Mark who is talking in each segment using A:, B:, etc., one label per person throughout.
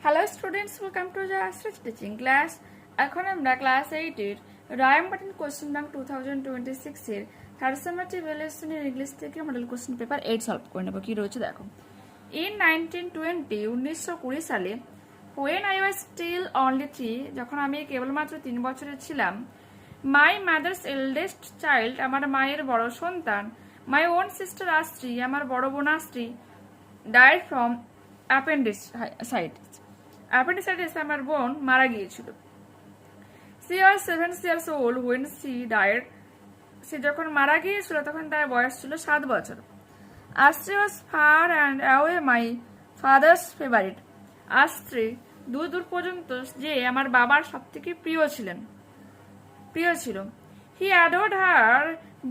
A: Hello students, welcome to Jayashri teaching class. এখন আমরা class 8 এর রাইম বাটন কোশ্চেন ব্যাংক 2026 এর থার্ড সামেটিভ লেসনের ইংলিশ থেকে মডেল কোশ্চেন পেপার 8 সলভ করে নেব। কি রয়েছে দেখো। In 1920 সালে when I was still only 3, যখন আমি কেবলমাত্র 3 বছরের ছিলাম, my mother's eldest child, আমার মায়ের বড় সন্তান, my own sister Astri, আমার বড় বোন আশ্রী, died from appendicitis. Appendicitis আমার বোন মারা গিয়েছিল। She was 7 years old when she died. সে যখন মারা গিয়েছিল তখন তার বয়স ছিল 7 বছর। Astri was far and away my father's favorite. Astri দূর দূর পর্যন্ত যে আমার বাবার সবথেকে প্রিয় ছিল। He adored her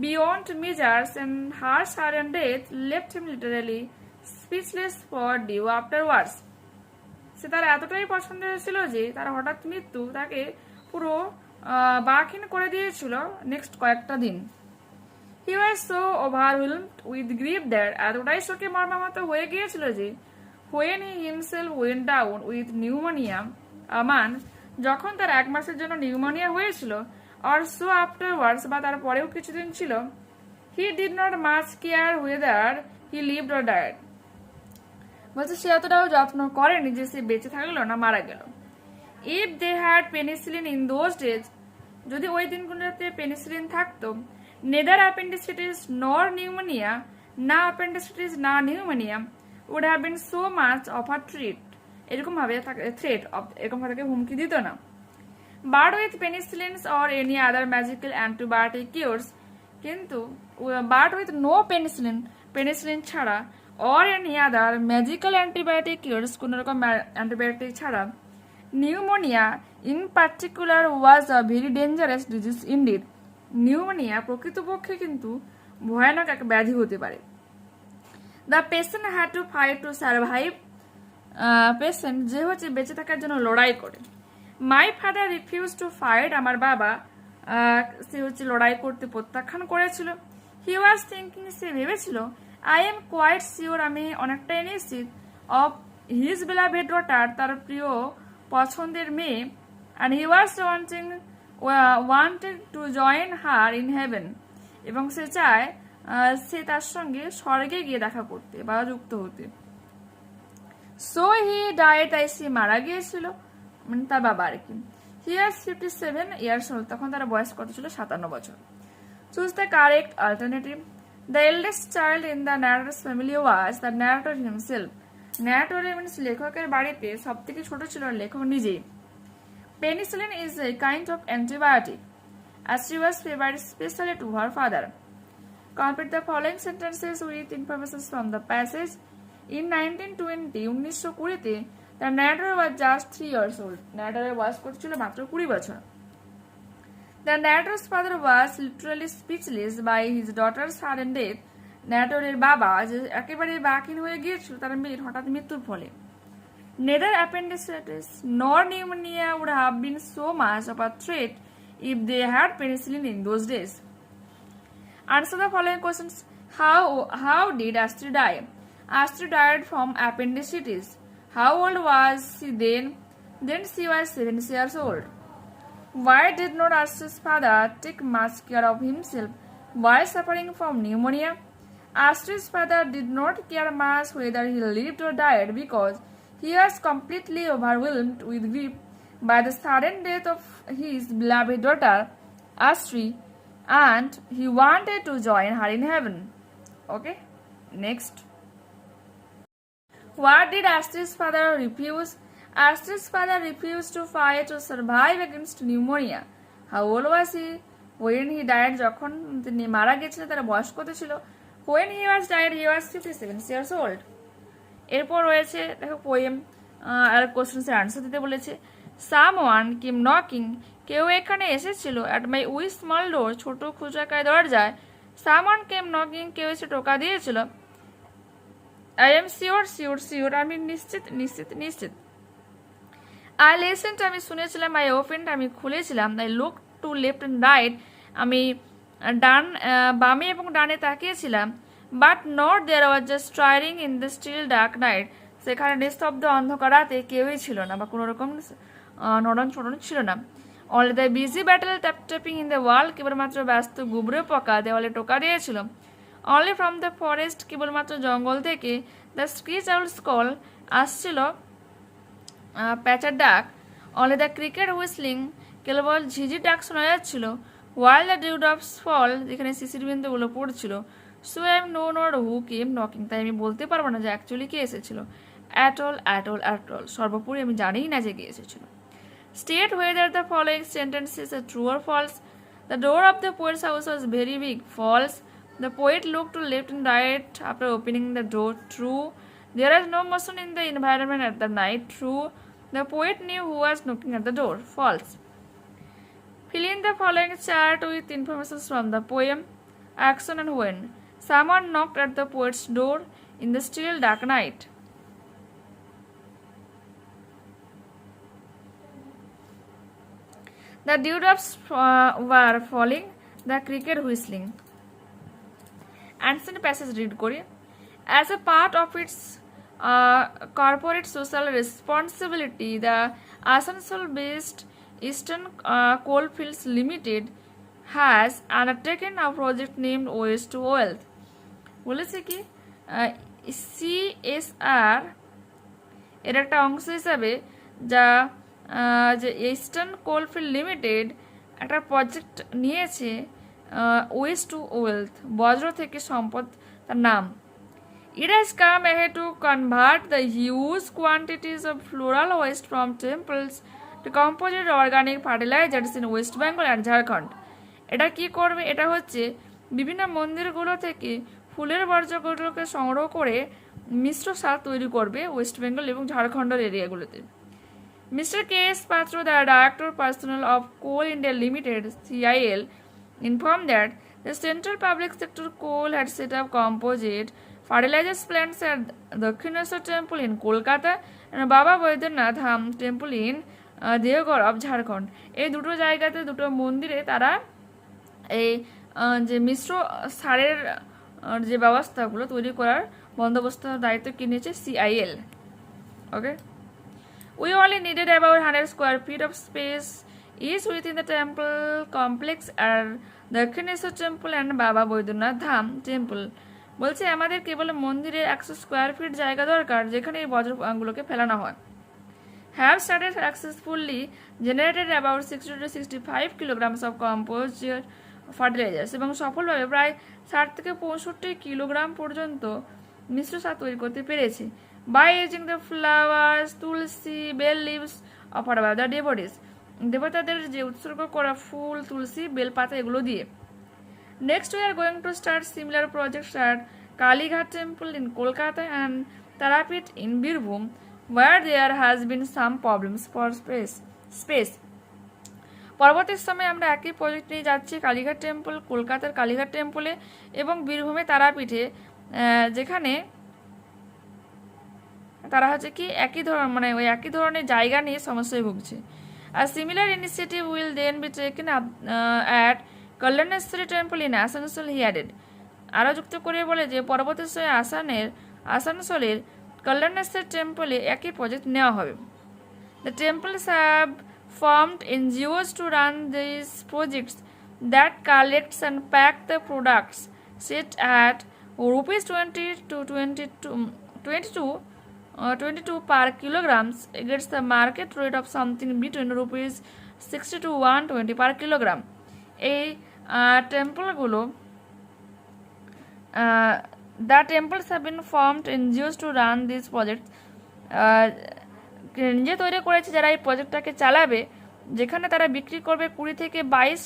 A: beyond measures and her sudden death left him literally speechless for due afterwards. সে তার এতটাই পছন্দ হয়েছিল যে তার হঠাৎ মৃত্যু তাকে পুরো বাকহীন করে দিয়েছিল নেক্সট কয়েকটা দিন। He was so overwhelmed with grief that এতটাই শোকে মর্মাহত হয়ে গিয়েছিল যে when he himself went down with pneumonia a month, যখন তার 1 মাসের জন্য নিউমোনিয়া হয়েছিল, or so afterwards, বা তার পরেও কিছুদিন ছিল, he did not much care whether he lived or died. বলছে সে এতটাও যত্ন করেনি যে সে বেঁচে থাকলো না মারা গেল। If they had penicillin in those days, যদি ওই দিনগুলোতে পেনিসিলিন থাকতো, neither appendicitis nor pneumonia, না appendicitis না pneumonia, would have been so much of a threat. এরকম ভাবে তাকে হুমকি দিত না। But with penicillins or any other magical antibiotic cures, কিন্তু but with no penicillin ছাড়া or any other magical antibiotic cures, কোন রকম অ্যান্টিবায়োটিক ছাড়া, pneumonia in particular was a very dangerous disease indeed. Pneumonia প্রকৃতপক্ষে কিন্তু ভয়ানক এক ব্যাধি হতে পারে। The patient had to fight to survive. Patient যে হচ্ছে বেঁচে থাকার জন্য লড়াই করে। My father refused to fight. আমার বাবা সে হচ্ছে লড়াই করতে প্রত্যাখ্যান করেছিল। He was thinking, সে ভেবেছিল, I am quite sure, আমি অনেকটাই নিশ্চিত, of his beloved daughter, তার প্রিয় পছন্দের মেয়ে, and he was wanted to join her in heaven, এবং সে চায় সে তার সঙ্গে স্বর্গে গিয়ে দেখা করতে বা যুক্ত হতে। So he died, তাই সে মারা গিয়েছিল, মানে তার বাবা আর কি। He was 57 years old, তখন তার বয়স কত ছিল? 57 বছর। Choose the correct alternative. The eldest child in the narrator's family was the narrator himself. Narrator means লেখকের বাড়িতে সবথেকে ছোট ছিল লেখক নিজেই। Penicillin is a kind of antibiotic, as she was favored especially to her father. Complete the following sentences with information from the passage. In 1920, the narrator was just 3 years old. Narrator বয়স কত ছিল? মাত্র 20 বছর। The narrator's father was literally speechless by his daughter's sudden death. narrator's বাবা যে একেবারে বাকহীন হয়ে গিয়েছিল তার মেয়ের হঠাৎ মৃত্যুর ফলে। Neither appendicitis nor pneumonia would have been so much of a threat if they had penicillin in those days. Answer the following questions. How did Astri die? Astri died from appendicitis. How old was she then? Then she was 7 years old. Why did not Astri's father take much care of himself while suffering from pneumonia? Astri's father did not care much whether he lived or died because he was completely overwhelmed with grief by the sudden death of his beloved daughter, Astri, and he wanted to join her in heaven. Okay, next. What did Astri's father refuse? Astri's father refused to fight to survive against pneumonia. How old was he when he died? যখন তিনি মারা গেছিলেন তার বয়স কত ছিল? When he was died, he was 57 years old. এরপর রয়েছে দেখো পোয়েম আর কোশ্চেন্সের আনসার দিতে বলেছে। Someone came knocking, কেউ এখানে এসেছিল, at my wee small door, ছোট খুচরাকায় দরজায়। Someone came knocking, কেউ এসে টোকা দিয়েছিল। I am sure, আমি নিশ্চিত। I listened, আমি শুনেছিলাম। I opened, আমি খুলেছিলাম। I looked to left and right, আমি বামে এবং ডানে তাকিয়েছিলাম। But not there was just stirring in the still dark night, সেখানে নিস্তব্ধ অন্ধকার রাতে কেউই ছিল না বা কোনো রকম নড়ন চড়ন ছিল না। Only the busy beetle tap tapping in the wall, কেবলমাত্র ব্যস্ত গুবরে পোকা দেওয়ালে টোকা দিয়েছিল। অনলি ফ্রম দ্য ফরেস্ট, কেবলমাত্র জঙ্গল থেকে দ্য স্ক্রিচ আউলস কল আসছিল প্যাচার ডাক। অনলি দ্য ক্রিকেট হুইসলিং, কেবল ঝিঝি ডাক শোনা যাচ্ছিল। While the dew drops fall, যেখানে শিশির বিন্দুগুলো পড়ছিল। So I am know not who came knocking, তাই আমি বলতে পারবো না যে অ্যাকচুয়ালি কে এসেছিল। অ্যাট অল, সর্বোপরি আমি জানিই না যে কে এসেছিল। State whether the following sentences are true or false. The door of the poet's house was very big. False. The poet looked to left and right after opening the door. True. There was no motion in the environment at the night. True. The poet knew who was knocking at the door. False. Fill in the following chart with information from the poem. Action and when. Someone knocked at the poet's door in the still dark night. The dewdrops were falling, the cricket whistling. Ancient passage read kori. As a part of its corporate social responsibility, the Asansol-based Eastern Coalfields Limited has undertaken a project named Waste to Wealth. বলেছে কি CSR এর একটা অংশ হিসাবে যা যে eastern coalfield limited একটা project নিয়েছে ওয়েস্ট টু ওয়েলথ, বজ্র থেকে সম্পদ তার নাম। It has come ahead to convert the huge quantities of floral waste from temples to composite organic fertilizers in West Bengal and Jharkhand. এটা কি করবে? এটা হচ্ছে বিভিন্ন মন্দিরগুলো থেকে ফুলের বর্জ্যগুলোকে সংগ্রহ করে মিশ্র সার তৈরি করবে ওয়েস্ট বেঙ্গল এবং ঝাড়খণ্ডের এরিয়াগুলোতে। Mr. K.S. Patra, the Director Personnel of Coal India Limited (CIL), informed that the Central Public Sector Coal had set up composite fertilizers plants at Dakshineshwar Temple in Kolkata and Baba Baidyanath Dham Temple in Deoghar of Jharkhand. এই দুটো জায়গাতে দুটো মন্দিরে তারা এই যে মিশ্র সারের যে ব্যবস্থাগুলো তৈরি করার বন্দোবস্তের দায়িত্ব কি নিয়েছে CIL। Okay, we only needed about 100 square feet of space each within the temple complex at Dakshineshwar Temple and Baba Baidyanath Dham Temple. বলছে আমাদের কেবল মন্দিরে 100 স্কোয়ার ফিট জায়গা দরকার যেখানে এই বজ্রগুলোকে ফেলানো হয়। Have started successfully generated about 60 to 65 kilograms of composite fertilizers এবং সফলভাবে প্রায় 60 থেকে 65 কিলোগ্রাম পর্যন্ত মিশ্র সার তৈরি করতে পেরেছে। By using the flowers, tulsi, bell leaves offered by the devotees, দেবতাদের যে উৎসর্গ করা ফুল, তুলসী, বেলপাতা এগুলো দিয়ে। Next we are going to start similar projects at Kalighat Temple in Kolkata and Tarapit in Birbhum, where there has been some problems for space. পরবর্তী সময়ে আমরা একই প্রজেক্ট নিয়ে যাচ্ছি কালীঘাট টেম্পল, কলকাতার কালীঘাট টেম্পলে এবং বীরভূমে তারাপীঠে, যেখানে তারা হচ্ছে কি একই ধরনের জায়গা নিয়ে সমস্যায় ভুগছে। A similar initiative will then be taken up at Kalyaneshwari Temple in Asansol, he added. আরও যুক্ত করে বলে যে পরবর্তী সময়ে আসানসোলের কল্যাণেশ্বর টেম্পলে একই প্রজেক্ট নেওয়া হবে। The temples have formed NGOs to run these projects that collects and pack the products set at rupees 20 to 22 per kilograms against the market rate of something between rupees 60 to 120 per kilogram. এই টেম্পলগুলো the temples have been formed NGOs to run these projects, নিজে তৈরি করেছে যারা এই প্রজেক্টটাকে চালাবে, যেখানে তারা বিক্রি করবে 20 থেকে 22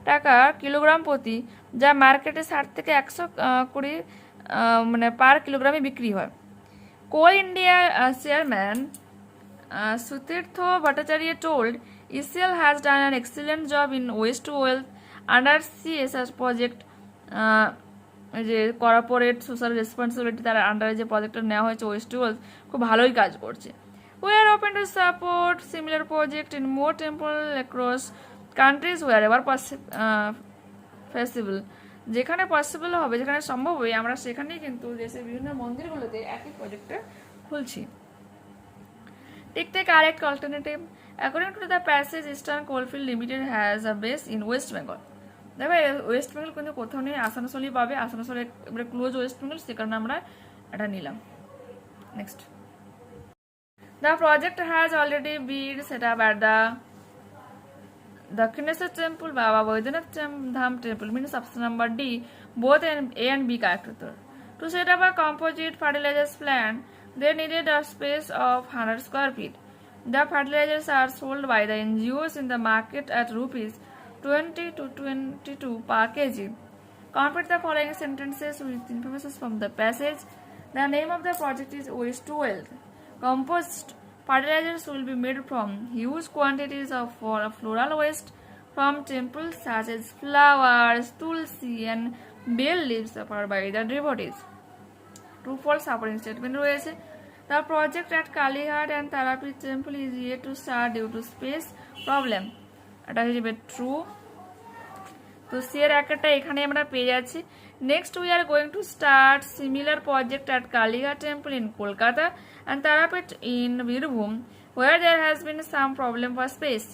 A: টাকা কিলোগ্রাম প্রতি, যা মার্কেটে 60 থেকে 120 মানে পার কিলোগ্রামে বিক্রি হয়। Coal India chairman Sutirtho Bhattacharya told ECL has done an excellent job in waste to wealth under CSR project, যে কর্পোরেট সোশ্যাল রেসপন্সিবিলিটি তার আন্ডারে যে প্রজেক্টটা নেওয়া হয়েছে ওয়েস্ট টু ওয়েলথ, খুব ভালোই কাজ করছে। We are open to support similar project in more temples across countries wherever possible. যেখানে পসিবল হবে, যেখানে সম্ভব হবে, আমরা সেখানেই কিন্তু দেশের বিভিন্ন মন্দিরগুলোতে একই প্রজেক্টটা খুলছি। Take the correct alternative. According to the passage, Eastern Coalfield Limited has a base in West Bengal. দেখো ওয়েস্ট বেঙ্গল কিন্তু কোথাও নেই, আসানসোলই পাবে, আসানসোলে এবারে ক্লোজ ওয়েস্ট বেঙ্গল, সে কারণে আমরা এটা নিলাম। Next, the project has already been set up at the Dakshineshwar temple, Baba Baidyanath Dham temple, means option number D, both A and B correct. To set up a composite fertilizers plant, they needed a space of 100 square feet. The fertilizers are sold by the NGOs in the market at rupees 20 to 22 per kg. Complete the following sentences with information from the passage. The name of the project is Waste to Wealth. Compost fertilizers will be made from huge quantities of floral waste from temples such as flowers, tulsi and bell leaves offered by the devotees. True false supporting statement রয়েছে। The project at Kalighat and Tarapit temple is yet to start due to space problem. এটা হয়ে যাবে true. তো সিয়ের একটা এখানে আমরা পেয়ে যাচ্ছি। Next we are going to start similar project at Kalighat temple in Kolkata and Tarapith in Birbhum where there has been some problem for space.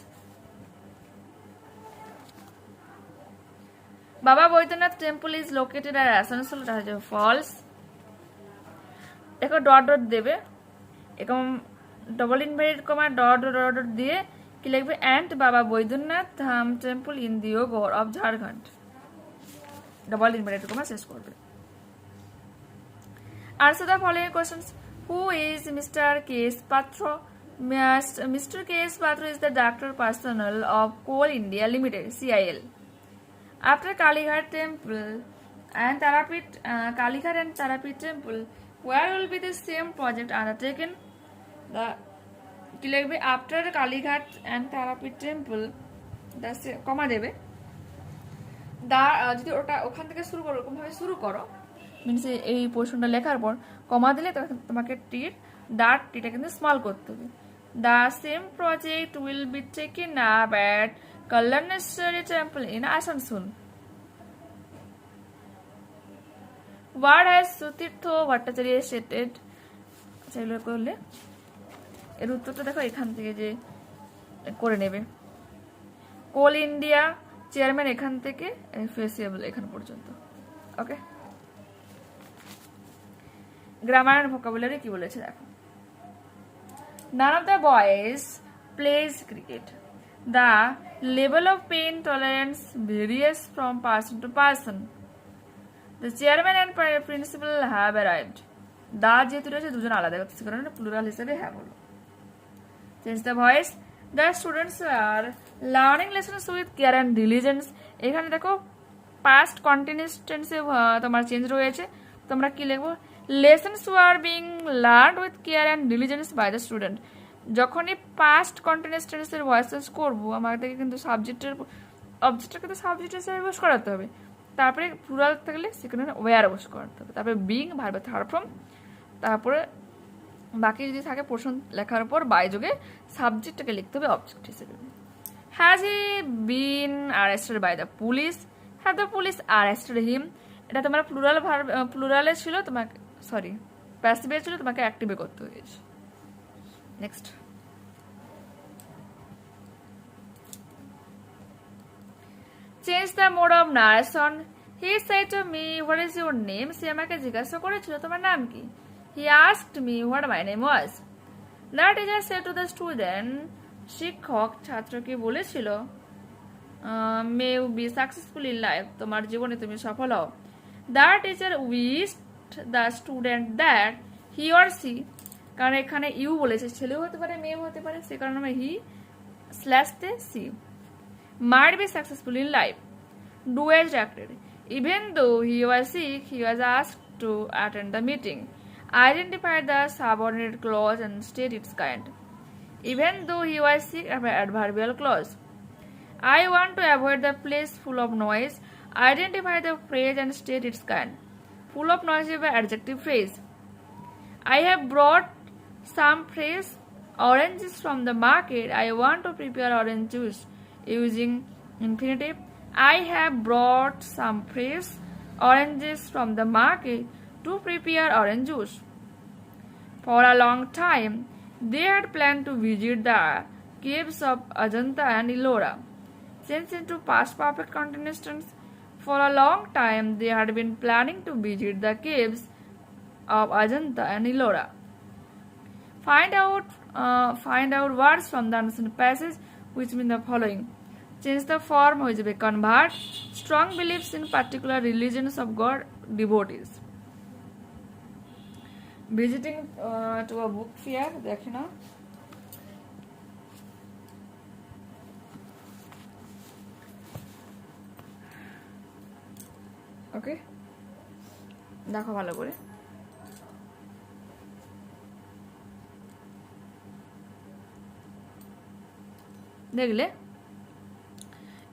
A: Baba Baidyanath temple is located at Asansol, এটা হচ্ছে ফলস। দেখো ডট ডট দেবে, এরকম double inverted comma dot dot dot দিয়ে কি লিখবে, and Baba Baidyanath Dham temple in Deoghar of Jharkhand, double inverted comma শেষ করবে। Answer the following questions. Who is Mr. K.S. Patra? Mr. K.S. Patra is the director personnel of Coal India Limited, CIL. After Kalighat temple and Tarapit, Kalighat and Tarapit temple, where will be the same project undertaken? The কি লিখবে, after Kalighat and Tarapith temple, comma দেবে, যদি ওটা ওখান থেকে শুরু করো, ওরকমভাবে শুরু করো, মিনস এই পোর্শনটা লেখার পর কমা দিলে তোমাকে টিটা কিন্তু স্মল করতে হবে। The same project will be taken up at Kalyaneshwari temple in Asansol. What has Sutirtho Bhattacharya stated? আচ্ছা, এগুলো করলে এর উত্তরটা দেখো এখান থেকে যে করে নেবে। কোল ইন্ডিয়া চেয়ারম্যান এখান থেকে ফেসিয়েবল এখান পর্যন্ত। ওকে, গ্রামার এন্ড ভোকাবুলারি কি বলেছে দেখো। None of the boys plays cricket. The level of pain tolerance varies from person to person. The chairman and principal have arrived. দা যেহেতু রয়েছে দুজন আলাদা করতেছে, কারণ প্লুরাল হিসেবে হ্যাঁ বলো। Change the voice. The students are learning lessons with care and diligence. এখানে দেখো past continuous tense তোমার চেঞ্জ রয়েছে, তোমরা কি লিখবো, lessons were being learned with care and diligence by the student. যখনই past continuous tense এর ভয়েস চেঞ্জ করবো, আমাদেরকে কিন্তু সাবজেক্টের অবজেক্টটাকে তো সাবজেক্ট হিসেবে বস করাতে হবে, তারপরে প্লুরাল থাকলে সেখানে ওয়্যার বস করাতে হবে, তারপরে বিং ভার্বের থার্ড ফর্ম, তারপরে বাকি যদি থাকে পোর্শন লেখার পর বাই যোগে সাবজেক্টটাকে লিখতে হবে অবজেক্ট হিসেবে। Has he been arrested by the police? Have the police arrested him? এটা তোমার প্লুরালে ছিল, তোমাকে সরি প্যাসিভে ছিল, তোমাকে অ্যাক্টিভে করতে হয়েছে। Next, change the mode of narration. He said to me what is your name? সে আমাকে জিজ্ঞাসা করেছিল তোমার নাম কি। He asked me what my name was. The teacher said to the student, শিক্ষক ছাত্রকে বলেছিল, may you be successful in life, তোমার জীবনে তুমি সফল হও। The teacher wished the student that he or she, কারণ এখানে ইউ বলেছে, ছেলেও হতে পারে মেয়েও হতে পারে, সে কারণে আমরা হি স্ল্যাশ তে C, might be successful in life. Do as directed. Even though he was sick, he was asked to attend the meeting. Identify the subordinate clause and state its kind. Even though he was sick, adverbial clause. I want to avoid the place full of noise. Identify the phrase and state its kind. Full of noise is an adjective phrase. I have brought some fresh oranges from the market. I want to prepare orange juice. Using infinitive. I have brought some fresh oranges from the market to prepare orange juice. For a long time, They had planned to visit the caves of Ajanta and Ellora. Since into past perfect contestants, for a long time they had been planning to visit the caves of Ajanta and Ellora. Find out words from the ancient passage which mean the following. Change the form which may convert. Strong beliefs in particular religions of God devotees. Visiting to a book fair, দেখি না ওকে দেখো ভালো করে দেখলে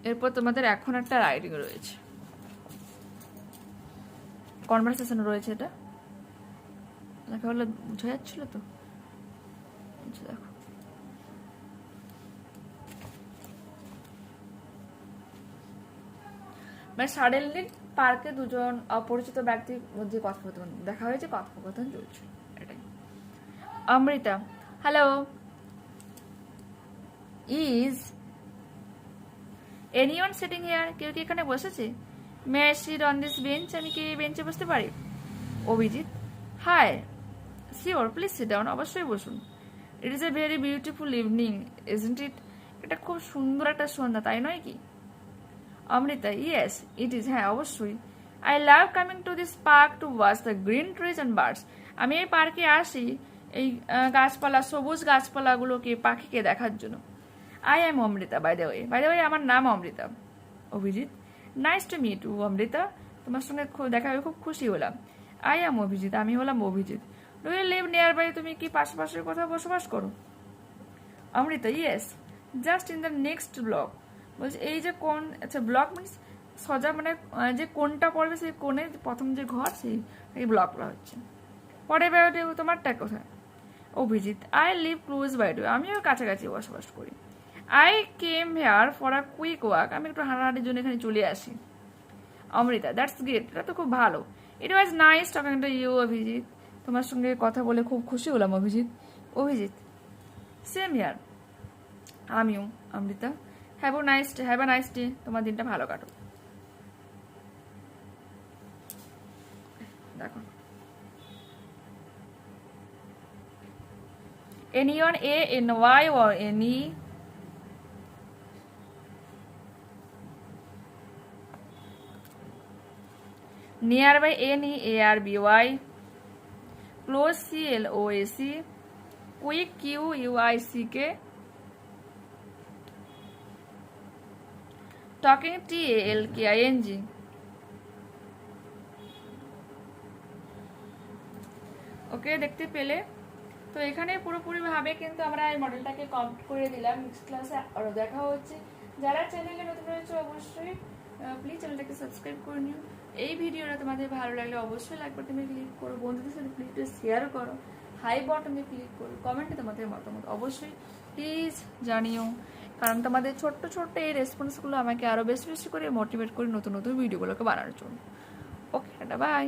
A: এরপর তোমাদের এখন একটা রাইটিং রয়েছে কনভারসেশন রয়েছে এটা দেখা হলে বুঝা যাচ্ছিল তো দেখো মানে সাডেনলি পার্কে দুজন অপরিচিত ব্যক্তির মধ্যে কথোপকথন দেখা হয়েছে কথোপকথন চলছে এটাই Amrita hello is anyone sitting here কেউ কি এখানে বসেছে may I sit on this bench আমি কি এই বেঞ্চে বসতে পারি Abhijit hi sure please sit down অবশ্যই বসুন it is a very beautiful evening isn't it এটা খুব সুন্দর একটা সন্ধ্যা তাই নয় কি অমৃতা ইয়েস ইট ইজ হ্যাঁ অবশ্যই I love coming to this park to watch the green trees and birds আমি এই পার্কে আসি এই গাছপালা সবুজ গাছপালাগুলোকে পাখিকে দেখার জন্য I am Amrita by the way আমার নাম Amrita Abhijit nice to meet you Amrita তোমার সঙ্গে দেখা হয়ে খুব খুশি হলাম আই এম অভিজিৎ আমি হলাম Abhijit do you live nearby তুমি কি পাশাপাশির কোথাও বসবাস করো Amrita yes just in the next block বলছে এই যে কোন আচ্ছা ব্লক মিনস সজা মানে যে কোনটা পড়বে সেই কোণে প্রথম যে ঘর সেই এই ব্লকটা হচ্ছে পরে বায়োটে তোমারটা কোথায় Abhijit I live close by too আমিও কাছাকাছি বসবাস করি I came here for a quick walk আমি একটু হাঁটাহাঁটির জন্য এখানে চলে আসি অমৃতা দ্যাটস গ্রেট এটা তো খুব ভালো it was nice talking to you Abhijit তোমার সঙ্গে কথা বলে খুব খুশি হলাম অভিজিৎ সেম হিয়ার আমিও Amrita have a nice day তোমার দিনটা ভালো কাটো দেখো anyone ANY or any nearby NEARBY close CLOAC quick QUICK talking TALKING ওকে দেখতে পেলে তো এখানে পুরোপুরিভাবে কিন্তু আমরা এই মডেলটাকে কমপ্লিট করে দিলাম নেক্সট ক্লাসে আরও দেখা হচ্ছে যারা চ্যানেলে নতুন রয়েছে অবশ্যই প্লিজ চ্যানেলটাকে সাবস্ক্রাইব করে নিও এই ভিডিওটা তোমাদের ভালো লাগলে অবশ্যই লাইক বাটনে ক্লিক করো বন্ধুদের সাথে প্লিজ শেয়ার করো হাই বাটনে ক্লিক করো কমেন্টে তোমাদের মতামত অবশ্যই প্লিজ জানিও কারণ তোমাদের ছোট্ট ছোট্ট এই রেসপন্সগুলো আমাকে আরও বেশি বেশি করে মোটিভেট করে নতুন নতুন ভিডিওগুলোকে বানানোর জন্য ওকে বাই